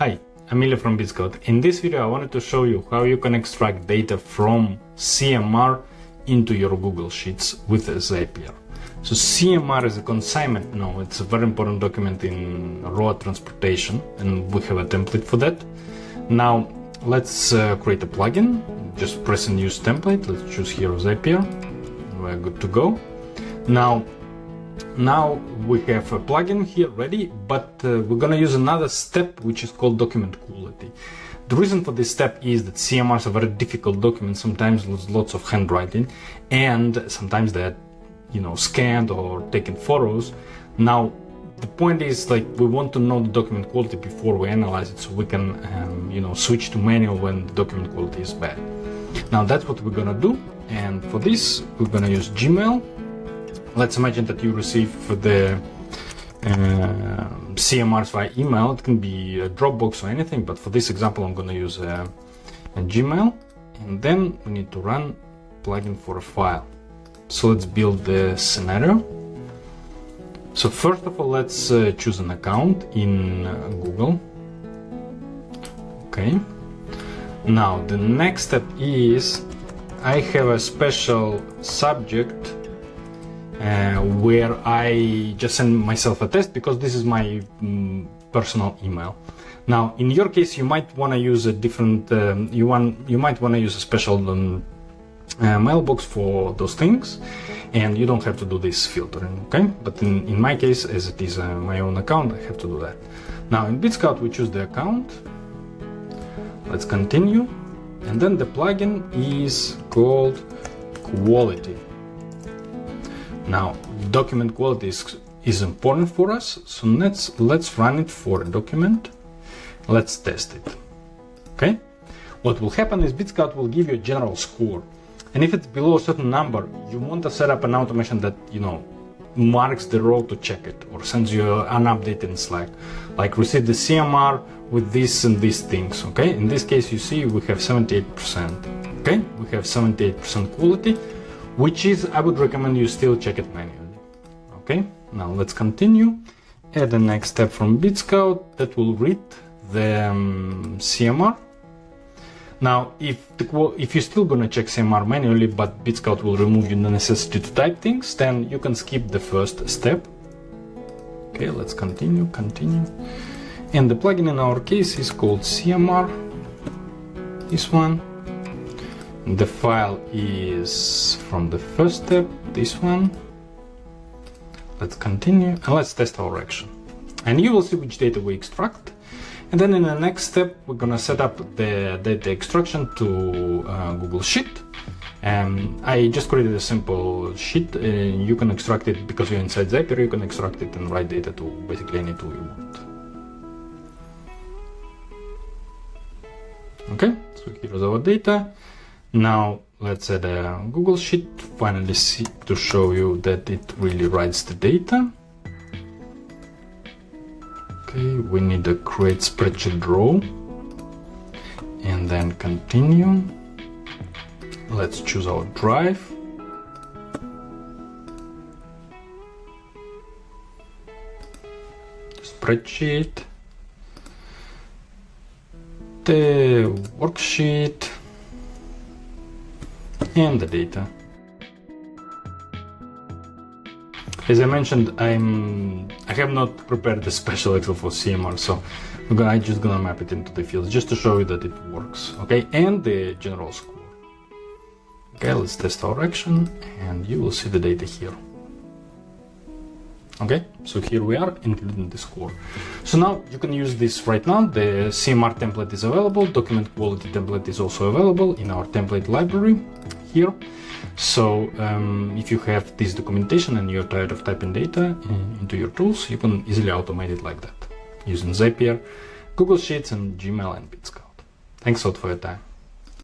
Hi, I'm Ilya from Bitskout. In this video I wanted to show you how you can extract data from CMR into your Google Sheets with Zapier. So CMR is a consignment now. It's a very important document in road transportation and we have a template for that. Now let's create a plugin. Just press and use template. Let's choose here Zapier. We're good to go. Now we have a plugin here ready, but we're gonna use another step which is called document quality. The reason for this step is that CMRs are very difficult documents. Sometimes there's lots of handwriting and sometimes they're scanned or taken photos. Now the point is, like, we want to know the document quality before we analyze it, so we can switch to manual when the document quality is bad. Now that's what we're gonna do, and for this we're gonna use Gmail. Let's imagine that you receive the CMRs via email. It can be a Dropbox or anything, but for this example I'm gonna use a Gmail, and then we need to run plugin for a file. So let's build the scenario. So first of all, let's choose an account in Google. Okay. Now the next step is I have a special subject where I just send myself a test, because this is my personal email. Now in your case you might want to use a different you might want to use a special mailbox for those things, and you don't have to do this filtering, okay? But in my case, as it is my own account, I have to do that. Now in Bitskout we choose the account. Let's continue, and then the plugin is called quality. Now document quality is important for us, so let's run it for a document. Let's test it. Okay, what will happen is Bitskout will give you a general score, and if it's below a certain number, you want to set up an automation that marks the row to check it, or sends you an update in Slack, like receive the CMR with this and these things. Okay, in this case you see we have 78%. Okay, we have 78% quality, which is, I would recommend you still check it manually. Okay, now let's continue. Add the next step from Bitskout that will read the CMR. Now if you're still gonna check CMR manually, but Bitskout will remove you the necessity to type things, then you can skip the first step. Okay, let's continue. And the plugin in our case is called CMR, this one. The file is from the first step, this one. Let's continue and let's test our action. And you will see which data we extract. And then in the next step, we're gonna set up the data extraction to Google Sheet. I just created a simple sheet. You can extract it, because you're inside Zapier, you can extract it and write data to basically any tool you want. Okay, so here's our data. Now let's add a Google Sheet finally to show you that it really writes the data. Okay, we need to create spreadsheet row and then continue. Let's choose our drive. Spreadsheet, the worksheet, and the data. As I mentioned, I have not prepared the special Excel for CMR, so I'm just gonna map it into the fields just to show you that it works. Okay, and the general score. Okay, let's test our action, and you will see the data here. Okay, so here we are, including the score. So now you can use this right now. The CMR template is available. Document quality template is also available in our template library here. So if you have this documentation and you're tired of typing data into your tools, you can easily automate it like that using Zapier, Google Sheets, and Gmail and Bitskout. Thanks a lot for your time.